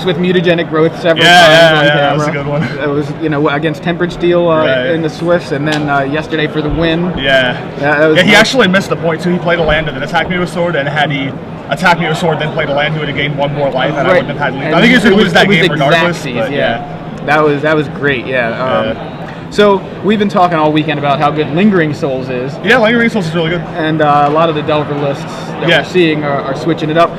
with mutagenic growth several times on camera. That was a good one. It was, against Tempered Steel in the Swifts, and then yesterday for the win. He actually missed the point too. He played a land and then attacked me with sword, and had he attacked me with sword then played a land, he would have gained 1 more life, and I wouldn't have had lead. I think he was going to lose that game regardless. That was great. So we've been talking all weekend about how good Lingering Souls is. Yeah, Lingering Souls is really good. And a lot of the Delver lists that we're seeing are switching it up.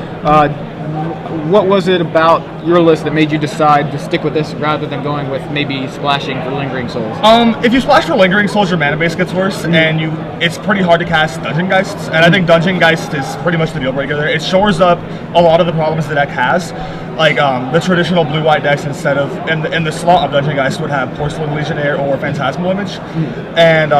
What was it about your list that made you decide to stick with this rather than going with maybe splashing for Lingering Souls? If you splash for Lingering Souls, your mana base gets worse, and it's pretty hard to cast Dungeon Geists. And I think Dungeon Geist is pretty much the deal breaker there. It shores up a lot of the problems the deck has. Like the traditional blue-white decks, instead of in the slot of Dungeon Geist, would have Porcelain Legionnaire or Phantasmal Image, and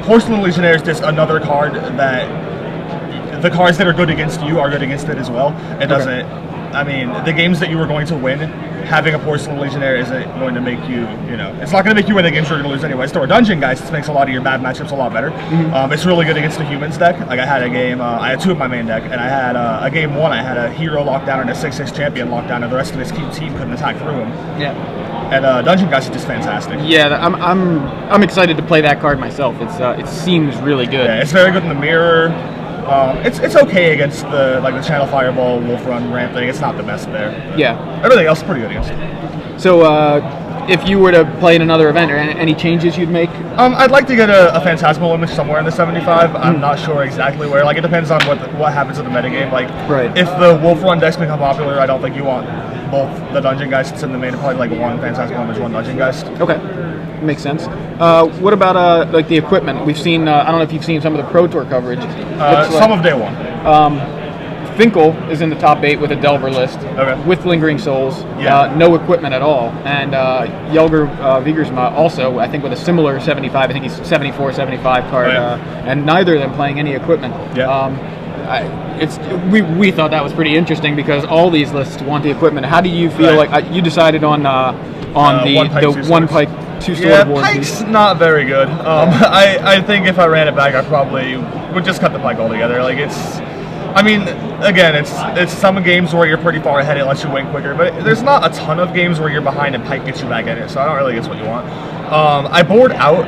Porcelain Legionnaire is just another card that the cards that are good against you are good against it as well. It doesn't. I mean, the games that you were going to win, having a Porcelain Legionnaire isn't going to make you, it's not going to make you win the games you're going to lose anyway. So a Dungeon Geist makes a lot of your bad matchups a lot better. It's really good against the Humans deck. Like I had a game, I had 2 of my main deck, and I had a game 1, I had a hero lockdown and a 6/6 champion lockdown, and the rest of his team couldn't attack through him. And Dungeon Geist is just fantastic. I'm excited to play that card myself. It seems really good. Yeah, it's very good in the mirror. It's okay against the Channel Fireball, Wolf Run, Ramp thing. It's not the best there. Everything else is pretty good against it. So, if you were to play in another event, or any changes you'd make? I'd like to get a Phantasmal Image somewhere in the 75. I'm not sure exactly where. It depends on what happens in the metagame. If the Wolf Run decks become popular, I don't think you want both the Dungeon Geists and the main. Probably 1 Phantasmal Image, 1 Dungeon Geist. Okay. Makes sense. What about the equipment? We've seen. I don't know if you've seen some of the Pro Tour coverage. Some of day 1. Finkel is in the top 8 with a Delver list with Lingering Souls. No equipment at all. And Jelger Vigersma also, I think, with a similar 75. I think he's 74, 75 card. And neither of them playing any equipment. We thought that was pretty interesting because all these lists want the equipment. How do you feel like you decided on the one pike? Pike's not very good. I think if I ran it back, I probably would just cut the pike altogether. It's some games where you're pretty far ahead, it lets you win quicker, but there's not a ton of games where you're behind and pike gets you back in it, so I don't really guess what you want. I board out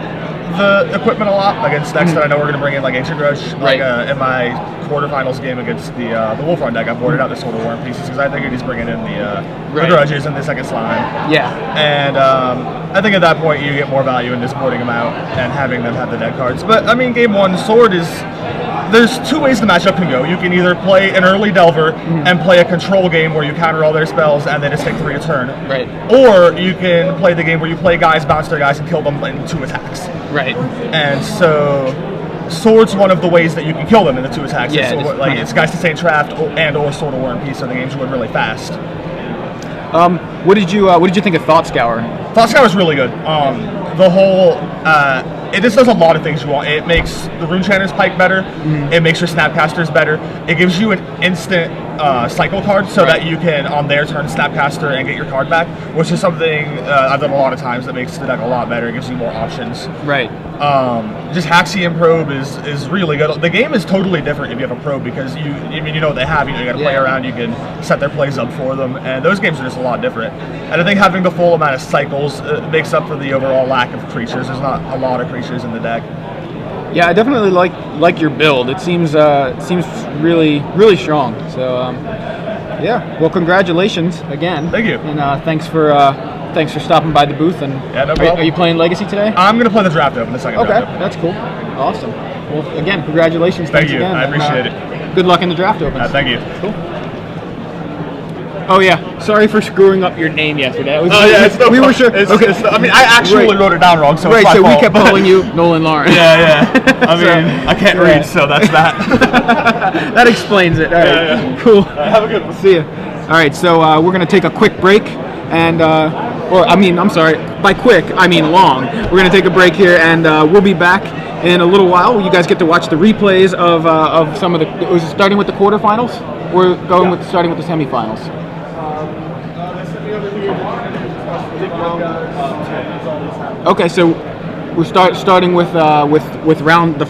the equipment a lot against decks that I know we're going to bring in, like Ancient Grudge. In my quarterfinals game against the Wolf Run deck, I boarded out the Sword of War in pieces because I figured he's bringing in the Grudges and the second slime. And I think at that point you get more value in just boarding them out and having them have the deck cards. But game 1, Sword is... There's 2 ways the matchup can go. You can either play an early Delver and play a control game where you counter all their spells and they just take 3 a turn. Or you can play the game where you play guys, bounce their guys, and kill them in 2 attacks. And so Sword's one of the ways that you can kill them in the 2 attacks. It's Guys to Saint Trapped and or Sword of War and Peace are the games you win really fast. What did you think of Thought Scour? Thought Scour is really good. The whole it just does a lot of things you want. It makes the Rune Chanter's Pike better. It makes your Snapcasters better. It gives you an instant cycle card so that you can, on their turn, Snapcaster and get your card back, which is something I've done a lot of times that makes the deck a lot better. It gives you more options. Just Haxion Probe is really good. The game is totally different if you have a probe because you know what they have. You got to play around. You can set their plays up for them, and those games are just a lot different. And I think having the full amount of cycles makes up for the overall lack of creatures. There's not a lot of creatures in the deck. Yeah, I definitely like your build. It seems really strong. So well, congratulations again. Thank you. And thanks for stopping by the booth. And no problem. Are you playing Legacy today? I'm going to play the Draft Open, the second Draft Open. That's cool. Awesome. Well, again, congratulations. Thank you. Again. I appreciate it. Good luck in the Draft Open. Thank you. Cool. Oh yeah, sorry for screwing up your name yesterday. We were sure. I actually wrote it down wrong, so it's my fault. We kept calling you Nolen Lawrence. I can't read, so that's that. That explains it. All right, cool. Have a good one. See ya. All right, so we're gonna take a quick break, and I'm sorry. By quick, I mean long. We're gonna take a break here, and we'll be back in a little while. You guys get to watch the replays of some of the. Was it starting with the quarterfinals? We're going starting with the semifinals. Okay, so we're starting with round the